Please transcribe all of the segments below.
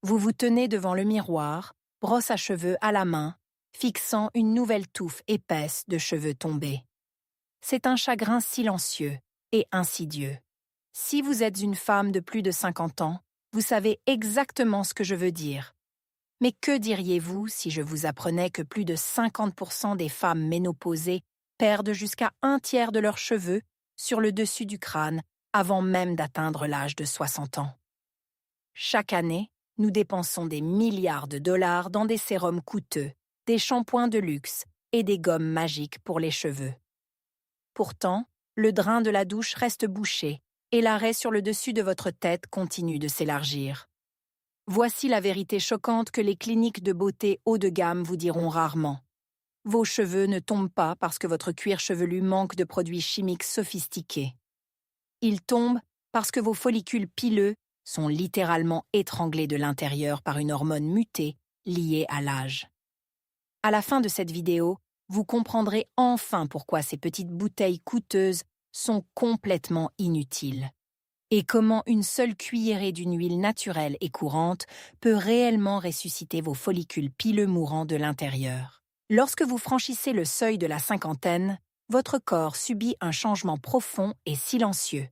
Vous vous tenez devant le miroir, brosse à cheveux à la main, fixant une nouvelle touffe épaisse de cheveux tombés. C'est un chagrin silencieux et insidieux. Si vous êtes une femme de plus de 50 ans, vous savez exactement ce que je veux dire. Mais que diriez-vous si je vous apprenais que plus de 50% des femmes ménopausées perdent jusqu'à un tiers de leurs cheveux sur le dessus du crâne avant même d'atteindre l'âge de 60 ans? Chaque année, nous dépensons des milliards de dollars dans des sérums coûteux, des shampoings de luxe et des gommes magiques pour les cheveux. Pourtant, le drain de la douche reste bouché et l'arrêt sur le dessus de votre tête continue de s'élargir. Voici la vérité choquante que les cliniques de beauté haut de gamme vous diront rarement. Vos cheveux ne tombent pas parce que votre cuir chevelu manque de produits chimiques sophistiqués. Ils tombent parce que vos follicules pileux sont littéralement étranglés de l'intérieur par une hormone mutée liée à l'âge. À la fin de cette vidéo, vous comprendrez enfin pourquoi ces petites bouteilles coûteuses sont complètement inutiles et comment une seule cuillerée d'une huile naturelle et courante peut réellement ressusciter vos follicules pileux mourants de l'intérieur. Lorsque vous franchissez le seuil de la cinquantaine, votre corps subit un changement profond et silencieux.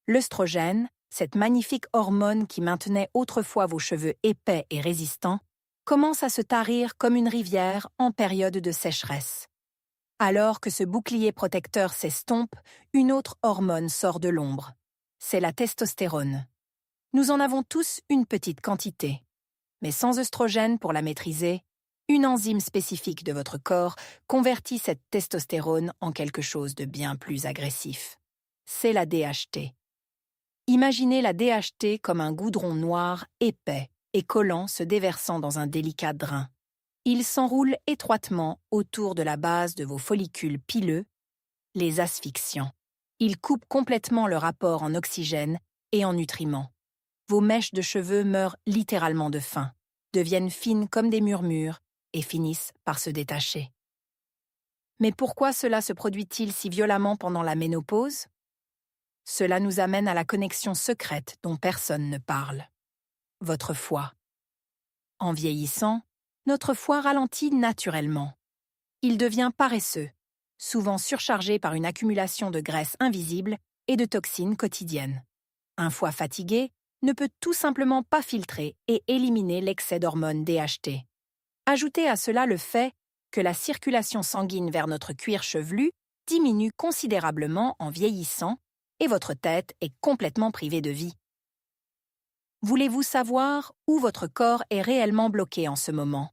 L'œstrogène, cette magnifique hormone qui maintenait autrefois vos cheveux épais et résistants, commence à se tarir comme une rivière en période de sécheresse. Alors que ce bouclier protecteur s'estompe, une autre hormone sort de l'ombre. C'est la testostérone. Nous en avons tous une petite quantité. Mais sans œstrogène pour la maîtriser, une enzyme spécifique de votre corps convertit cette testostérone en quelque chose de bien plus agressif. C'est la DHT. Imaginez la DHT comme un goudron noir épais et collant se déversant dans un délicat drain. Il s'enroule étroitement autour de la base de vos follicules pileux, les asphyxiant. Il coupe complètement leur apport en oxygène et en nutriments. Vos mèches de cheveux meurent littéralement de faim, deviennent fines comme des murmures et finissent par se détacher. Mais pourquoi cela se produit-il si violemment pendant la ménopause? Cela nous amène à la connexion secrète dont personne ne parle. Votre foie. En vieillissant, notre foie ralentit naturellement. Il devient paresseux, souvent surchargé par une accumulation de graisse invisible et de toxines quotidiennes. Un foie fatigué ne peut tout simplement pas filtrer et éliminer l'excès d'hormones DHT. Ajoutez à cela le fait que la circulation sanguine vers notre cuir chevelu diminue considérablement en vieillissant et votre tête est complètement privée de vie. Voulez-vous savoir où votre corps est réellement bloqué en ce moment?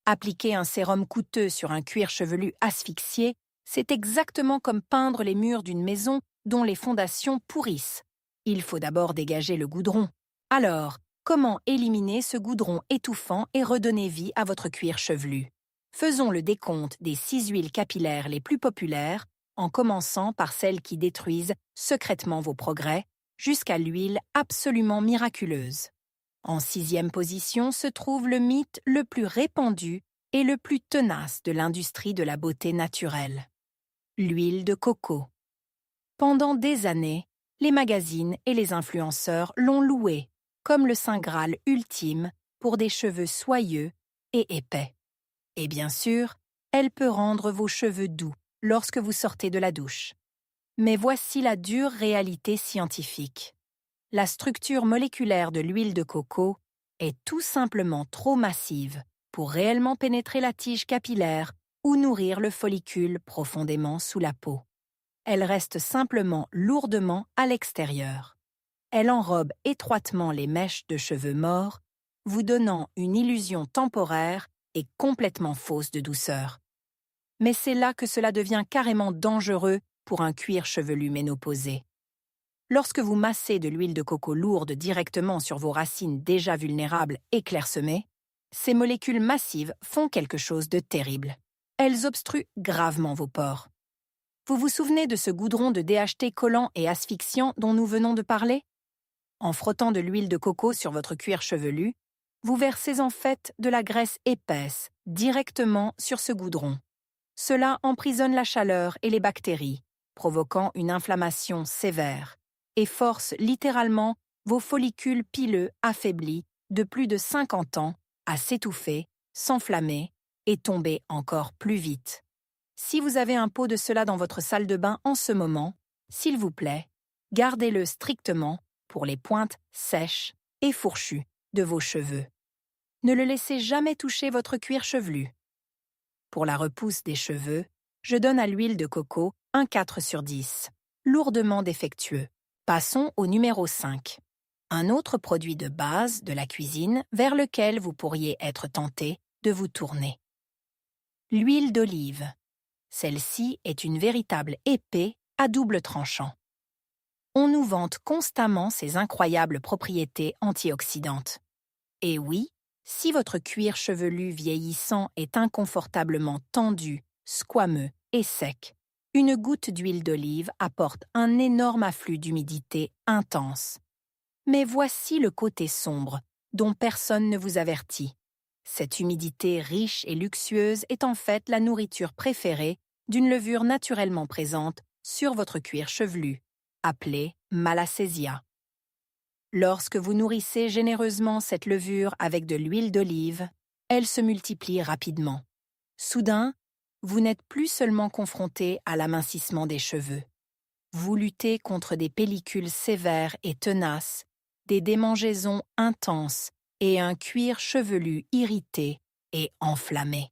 Appliquer un sérum coûteux sur un cuir chevelu asphyxié, c'est exactement comme peindre les murs d'une maison dont les fondations pourrissent. Il faut d'abord dégager le goudron. Alors, comment éliminer ce goudron étouffant et redonner vie à votre cuir chevelu? Faisons le décompte des 6 huiles capillaires les plus populaires, en commençant par celles qui détruisent secrètement vos progrès, jusqu'à l'huile absolument miraculeuse. En 6e position se trouve le mythe le plus répandu et le plus tenace de l'industrie de la beauté naturelle. L'huile de coco. Pendant des années, les magazines et les influenceurs l'ont louée comme le saint Graal ultime pour des cheveux soyeux et épais. Et bien sûr, elle peut rendre vos cheveux doux lorsque vous sortez de la douche. Mais voici la dure réalité scientifique. La structure moléculaire de l'huile de coco est tout simplement trop massive pour réellement pénétrer la tige capillaire ou nourrir le follicule profondément sous la peau. Elle reste simplement lourdement à l'extérieur. Elle enrobe étroitement les mèches de cheveux morts, vous donnant une illusion temporaire et complètement fausse de douceur. Mais c'est là que cela devient carrément dangereux pour un cuir chevelu ménopausé. Lorsque vous massez de l'huile de coco lourde directement sur vos racines déjà vulnérables et clairsemées, ces molécules massives font quelque chose de terrible. Elles obstruent gravement vos pores. Vous vous souvenez de ce goudron de DHT collant et asphyxiant dont nous venons de parler? En frottant de l'huile de coco sur votre cuir chevelu, vous versez en fait de la graisse épaisse directement sur ce goudron. Cela emprisonne la chaleur et les bactéries, provoquant une inflammation sévère, et force littéralement vos follicules pileux affaiblis de plus de 50 ans à s'étouffer, s'enflammer et tomber encore plus vite. Si vous avez un pot de cela dans votre salle de bain en ce moment, s'il vous plaît, gardez-le strictement pour les pointes sèches et fourchues de vos cheveux. Ne le laissez jamais toucher votre cuir chevelu. Pour la repousse des cheveux, je donne à l'huile de coco un 4 sur 10, lourdement défectueux. Passons au numéro 5. Un autre produit de base de la cuisine vers lequel vous pourriez être tenté de vous tourner. L'huile d'olive. Celle-ci est une véritable épée à double tranchant. On nous vante constamment ses incroyables propriétés antioxydantes. Et oui, si votre cuir chevelu vieillissant est inconfortablement tendu, squameux et sec, une goutte d'huile d'olive apporte un énorme afflux d'humidité intense. Mais voici le côté sombre, dont personne ne vous avertit. Cette humidité riche et luxueuse est en fait la nourriture préférée d'une levure naturellement présente sur votre cuir chevelu, appelée Malassezia. Lorsque vous nourrissez généreusement cette levure avec de l'huile d'olive, elle se multiplie rapidement. Soudain, vous n'êtes plus seulement confronté à l'amincissement des cheveux. Vous luttez contre des pellicules sévères et tenaces, des démangeaisons intenses et un cuir chevelu irrité et enflammé.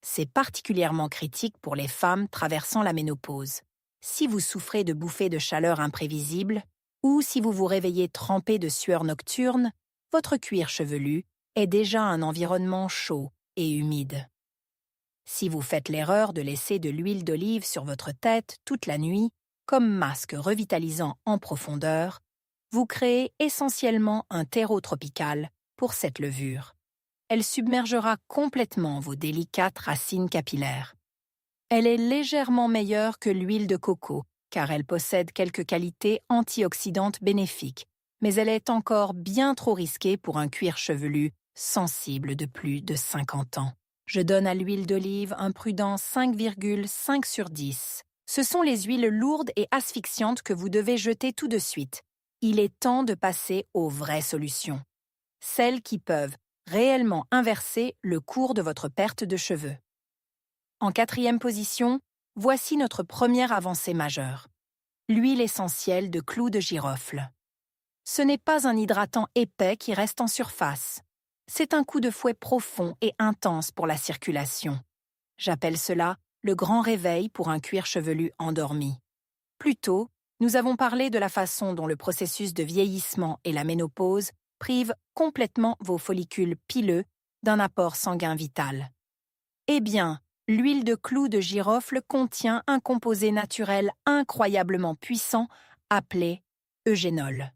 C'est particulièrement critique pour les femmes traversant la ménopause. Si vous souffrez de bouffées de chaleur imprévisibles, ou si vous vous réveillez trempé de sueur nocturne, votre cuir chevelu est déjà un environnement chaud et humide. Si vous faites l'erreur de laisser de l'huile d'olive sur votre tête toute la nuit, comme masque revitalisant en profondeur, vous créez essentiellement un terreau tropical pour cette levure. Elle submergera complètement vos délicates racines capillaires. Elle est légèrement meilleure que l'huile de coco, car elle possède quelques qualités antioxydantes bénéfiques, mais elle est encore bien trop risquée pour un cuir chevelu sensible de plus de 50 ans. Je donne à l'huile d'olive un prudent 5,5 sur 10. Ce sont les huiles lourdes et asphyxiantes que vous devez jeter tout de suite. Il est temps de passer aux vraies solutions. Celles qui peuvent réellement inverser le cours de votre perte de cheveux. En 4e position, voici notre première avancée majeure. L'huile essentielle de clous de girofle. Ce n'est pas un hydratant épais qui reste en surface. C'est un coup de fouet profond et intense pour la circulation. J'appelle cela le grand réveil pour un cuir chevelu endormi. Plus tôt, nous avons parlé de la façon dont le processus de vieillissement et la ménopause privent complètement vos follicules pileux d'un apport sanguin vital. Eh bien, l'huile de clous de girofle contient un composé naturel incroyablement puissant appelé eugénol.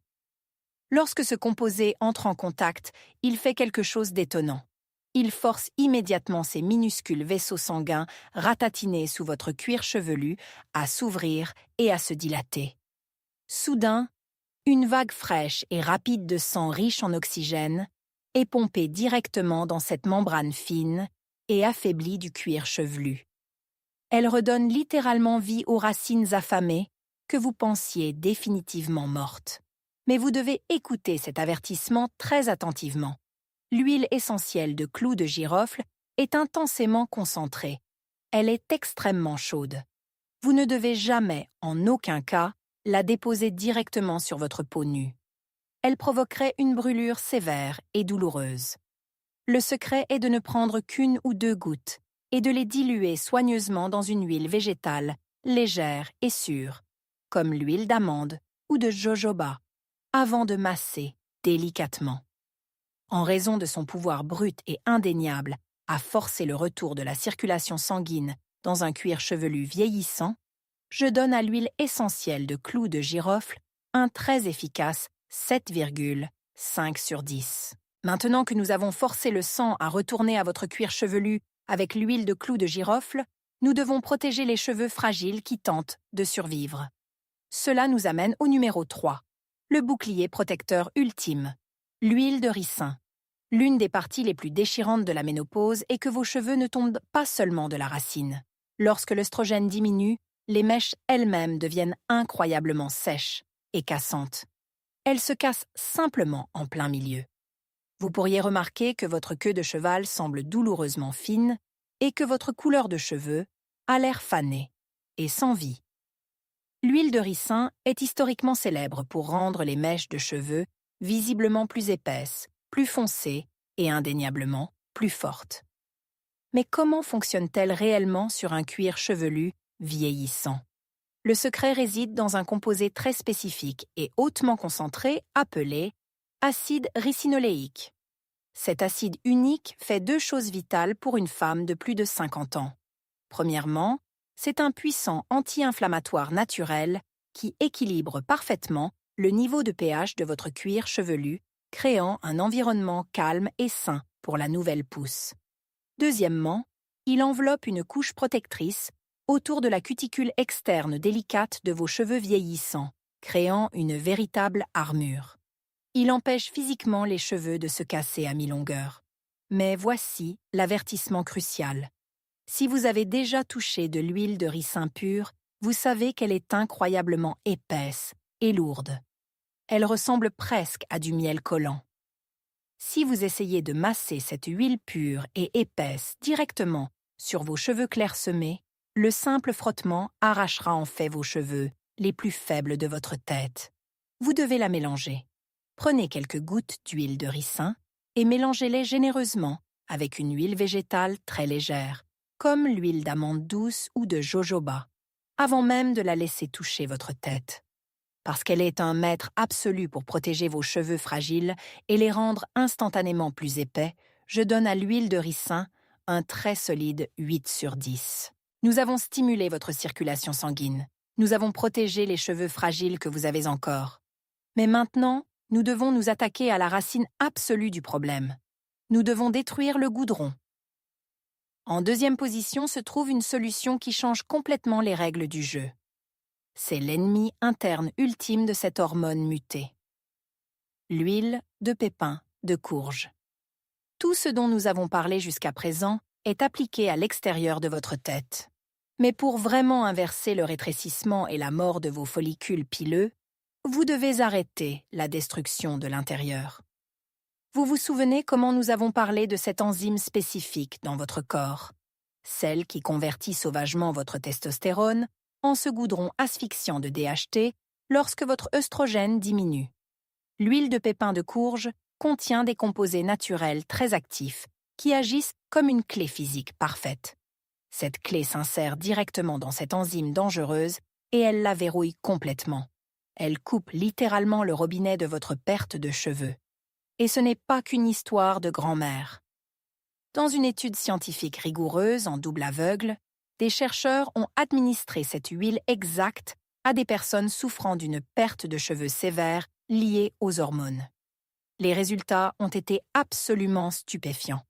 Lorsque ce composé entre en contact, il fait quelque chose d'étonnant. Il force immédiatement ces minuscules vaisseaux sanguins ratatinés sous votre cuir chevelu à s'ouvrir et à se dilater. Soudain, une vague fraîche et rapide de sang riche en oxygène est pompée directement dans cette membrane fine et affaiblie du cuir chevelu. Elle redonne littéralement vie aux racines affamées que vous pensiez définitivement mortes. Mais vous devez écouter cet avertissement très attentivement. L'huile essentielle de clous de girofle est intensément concentrée. Elle est extrêmement chaude. Vous ne devez jamais, en aucun cas, la déposer directement sur votre peau nue. Elle provoquerait une brûlure sévère et douloureuse. Le secret est de ne prendre qu'une ou 2 gouttes et de les diluer soigneusement dans une huile végétale, légère et sûre, comme l'huile d'amande ou de jojoba, avant de masser délicatement. En raison de son pouvoir brut et indéniable à forcer le retour de la circulation sanguine dans un cuir chevelu vieillissant, je donne à l'huile essentielle de clous de girofle un très efficace 7,5 sur 10. Maintenant que nous avons forcé le sang à retourner à votre cuir chevelu avec l'huile de clous de girofle, nous devons protéger les cheveux fragiles qui tentent de survivre. Cela nous amène au numéro 3, le bouclier protecteur ultime, l'huile de ricin. L'une des parties les plus déchirantes de la ménopause est que vos cheveux ne tombent pas seulement de la racine. Lorsque l'œstrogène diminue, les mèches elles-mêmes deviennent incroyablement sèches et cassantes. Elles se cassent simplement en plein milieu. Vous pourriez remarquer que votre queue de cheval semble douloureusement fine et que votre couleur de cheveux a l'air fanée et sans vie. L'huile de ricin est historiquement célèbre pour rendre les mèches de cheveux visiblement plus épaisses, plus foncées et indéniablement plus fortes. Mais comment fonctionne-t-elle réellement sur un cuir chevelu vieillissant? Le secret réside dans un composé très spécifique et hautement concentré appelé acide ricinoléique. Cet acide unique fait deux choses vitales pour une femme de plus de 50 ans. Premièrement, c'est un puissant anti-inflammatoire naturel qui équilibre parfaitement le niveau de pH de votre cuir chevelu, créant un environnement calme et sain pour la nouvelle pousse. Deuxièmement, il enveloppe une couche protectrice autour de la cuticule externe délicate de vos cheveux vieillissants, créant une véritable armure. Il empêche physiquement les cheveux de se casser à mi-longueur. Mais voici l'avertissement crucial. Si vous avez déjà touché de l'huile de ricin pure, vous savez qu'elle est incroyablement épaisse et lourde. Elle ressemble presque à du miel collant. Si vous essayez de masser cette huile pure et épaisse directement sur vos cheveux clairsemés, le simple frottement arrachera en fait vos cheveux les plus faibles de votre tête. Vous devez la mélanger. Prenez quelques gouttes d'huile de ricin et mélangez-les généreusement avec une huile végétale très légère, comme l'huile d'amande douce ou de jojoba, avant même de la laisser toucher votre tête. Parce qu'elle est un maître absolu pour protéger vos cheveux fragiles et les rendre instantanément plus épais, je donne à l'huile de ricin un très solide 8 sur 10. Nous avons stimulé votre circulation sanguine. Nous avons protégé les cheveux fragiles que vous avez encore. Mais maintenant, nous devons nous attaquer à la racine absolue du problème. Nous devons détruire le goudron. En deuxième position se trouve une solution qui change complètement les règles du jeu. C'est l'ennemi interne ultime de cette hormone mutée. L'huile de pépin de courge. Tout ce dont nous avons parlé jusqu'à présent est appliqué à l'extérieur de votre tête. Mais pour vraiment inverser le rétrécissement et la mort de vos follicules pileux, vous devez arrêter la destruction de l'intérieur. Vous vous souvenez comment nous avons parlé de cette enzyme spécifique dans votre corps, celle qui convertit sauvagement votre testostérone en ce goudron asphyxiant de DHT lorsque votre œstrogène diminue. L'huile de pépin de courge contient des composés naturels très actifs qui agissent comme une clé physique parfaite. Cette clé s'insère directement dans cette enzyme dangereuse et elle la verrouille complètement. Elle coupe littéralement le robinet de votre perte de cheveux. Et ce n'est pas qu'une histoire de grand-mère. Dans une étude scientifique rigoureuse en double aveugle, des chercheurs ont administré cette huile exacte à des personnes souffrant d'une perte de cheveux sévère liée aux hormones. Les résultats ont été absolument stupéfiants.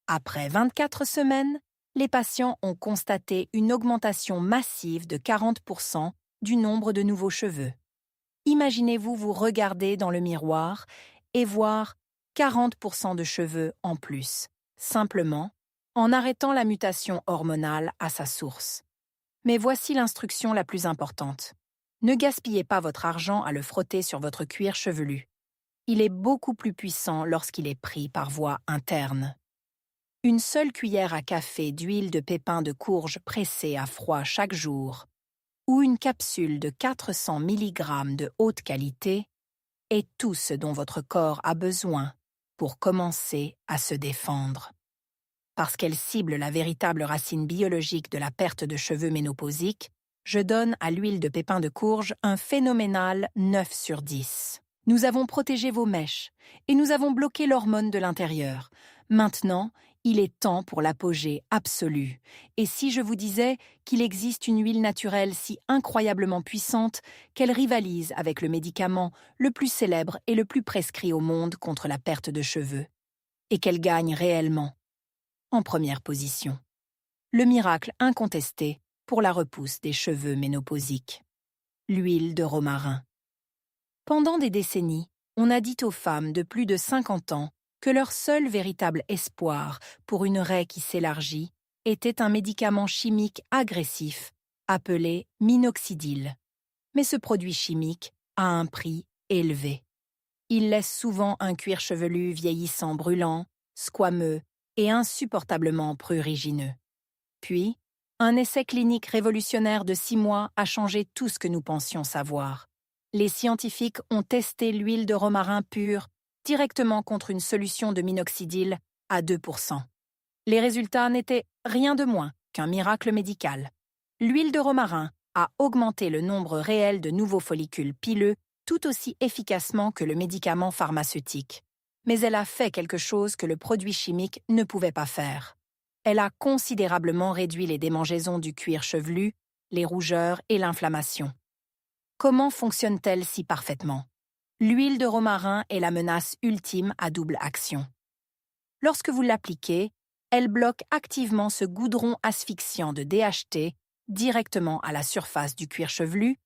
Après 24 semaines, les patients ont constaté une augmentation massive de 40% du nombre de nouveaux cheveux. Imaginez-vous vous regarder dans le miroir et voir 40% de cheveux en plus, simplement en arrêtant la mutation hormonale à sa source. Mais voici l'instruction la plus importante. Ne gaspillez pas votre argent à le frotter sur votre cuir chevelu. Il est beaucoup plus puissant lorsqu'il est pris par voie interne. Une seule cuillère à café d'huile de pépin de courge pressée à froid chaque jour, ou une capsule de 400 mg de haute qualité, est tout ce dont votre corps a besoin pour commencer à se défendre. Parce qu'elle cible la véritable racine biologique de la perte de cheveux ménopausique, je donne à l'huile de pépin de courge un phénoménal 9 sur 10. Nous avons protégé vos mèches et nous avons bloqué l'hormone de l'intérieur. Maintenant, il est temps pour l'apogée absolue. Et si je vous disais qu'il existe une huile naturelle si incroyablement puissante qu'elle rivalise avec le médicament le plus célèbre et le plus prescrit au monde contre la perte de cheveux, et qu'elle gagne réellement en première position. Le miracle incontesté pour la repousse des cheveux ménopausiques. L'huile de romarin. Pendant des décennies, on a dit aux femmes de plus de 50 ans que leur seul véritable espoir pour une raie qui s'élargit était un médicament chimique agressif appelé minoxidil. Mais ce produit chimique a un prix élevé. Il laisse souvent un cuir chevelu vieillissant brûlant, squameux et insupportablement prurigineux. Puis, un essai clinique révolutionnaire de 6 mois a changé tout ce que nous pensions savoir. Les scientifiques ont testé l'huile de romarin pure directement contre une solution de minoxidil à 2%. Les résultats n'étaient rien de moins qu'un miracle médical. L'huile de romarin a augmenté le nombre réel de nouveaux follicules pileux tout aussi efficacement que le médicament pharmaceutique. Mais elle a fait quelque chose que le produit chimique ne pouvait pas faire. Elle a considérablement réduit les démangeaisons du cuir chevelu, les rougeurs et l'inflammation. Comment fonctionne-t-elle si parfaitement? L'huile de romarin est la menace ultime à double action. Lorsque vous l'appliquez, elle bloque activement ce goudron asphyxiant de DHT directement à la surface du cuir chevelu,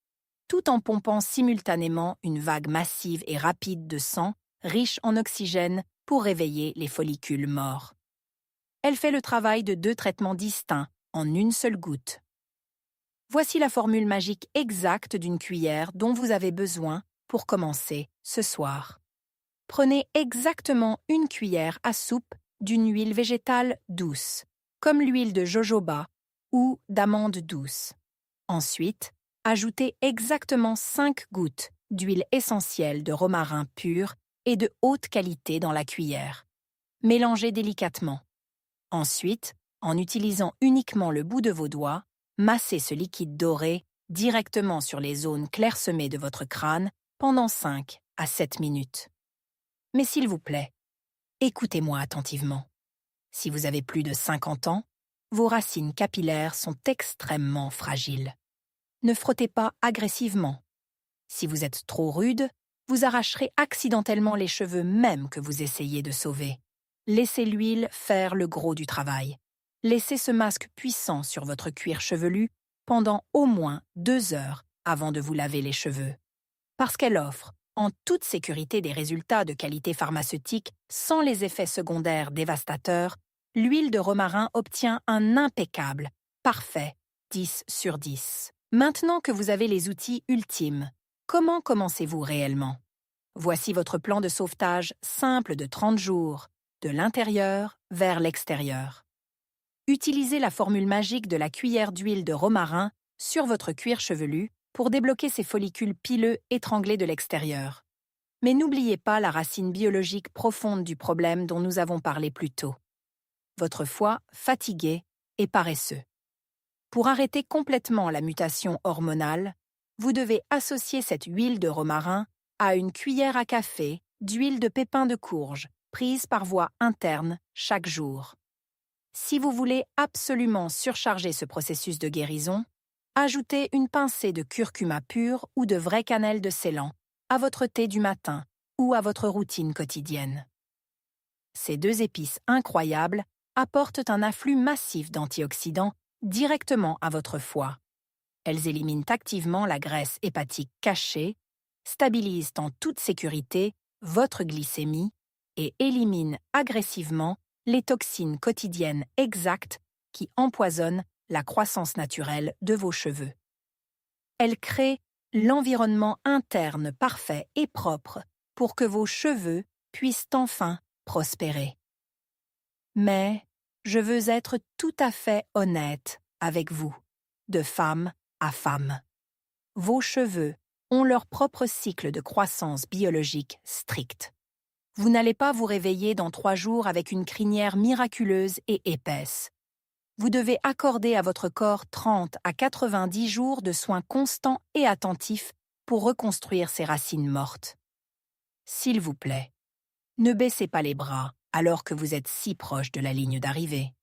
tout en pompant simultanément une vague massive et rapide de sang riche en oxygène pour réveiller les follicules morts. Elle fait le travail de 2 traitements distincts en une seule goutte. Voici la formule magique exacte d'une cuillère dont vous avez besoin pour commencer ce soir. Prenez exactement une cuillère à soupe d'une huile végétale douce, comme l'huile de jojoba ou d'amande douce. Ensuite, ajoutez exactement 5 gouttes d'huile essentielle de romarin pur et de haute qualité dans la cuillère. Mélangez délicatement. Ensuite, en utilisant uniquement le bout de vos doigts, massez ce liquide doré directement sur les zones clairsemées de votre crâne pendant 5 à 7 minutes. Mais s'il vous plaît, écoutez-moi attentivement. Si vous avez plus de 50 ans, vos racines capillaires sont extrêmement fragiles. Ne frottez pas agressivement. Si vous êtes trop rude, vous arracherez accidentellement les cheveux même que vous essayez de sauver. Laissez l'huile faire le gros du travail. Laissez ce masque puissant sur votre cuir chevelu pendant au moins 2 heures avant de vous laver les cheveux. Parce qu'elle offre, en toute sécurité, des résultats de qualité pharmaceutique sans les effets secondaires dévastateurs, l'huile de romarin obtient un impeccable, parfait 10 sur 10. Maintenant que vous avez les outils ultimes, comment commencez-vous réellement? Voici votre plan de sauvetage simple de 30 jours, de l'intérieur vers l'extérieur. Utilisez la formule magique de la cuillère d'huile de romarin sur votre cuir chevelu pour débloquer ces follicules pileux étranglés de l'extérieur. Mais n'oubliez pas la racine biologique profonde du problème dont nous avons parlé plus tôt. Votre foie fatigué et paresseux. Pour arrêter complètement la mutation hormonale, vous devez associer cette huile de romarin à une cuillère à café d'huile de pépins de courge prise par voie interne chaque jour. Si vous voulez absolument surcharger ce processus de guérison, ajoutez une pincée de curcuma pur ou de vraie cannelle de Ceylan à votre thé du matin ou à votre routine quotidienne. Ces 2 épices incroyables apportent un afflux massif d'antioxydants directement à votre foie. Elles éliminent activement la graisse hépatique cachée, stabilisent en toute sécurité votre glycémie et éliminent agressivement les toxines quotidiennes exactes qui empoisonnent la croissance naturelle de vos cheveux. Elles créent l'environnement interne parfait et propre pour que vos cheveux puissent enfin prospérer. Mais je veux être tout à fait honnête avec vous, de femme à femme. Vos cheveux ont leur propre cycle de croissance biologique strict. Vous n'allez pas vous réveiller dans 3 jours avec une crinière miraculeuse et épaisse. Vous devez accorder à votre corps 30 à 90 jours de soins constants et attentifs pour reconstruire ses racines mortes. S'il vous plaît, ne baissez pas les bras alors que vous êtes si proche de la ligne d'arrivée.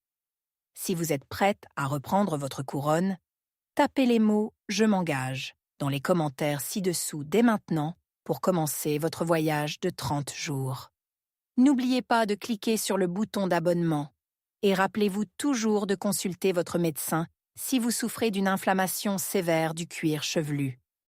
Si vous êtes prête à reprendre votre couronne, tapez les mots « Je m'engage » dans les commentaires ci-dessous dès maintenant pour commencer votre voyage de 30 jours. N'oubliez pas de cliquer sur le bouton d'abonnement et rappelez-vous toujours de consulter votre médecin si vous souffrez d'une inflammation sévère du cuir chevelu.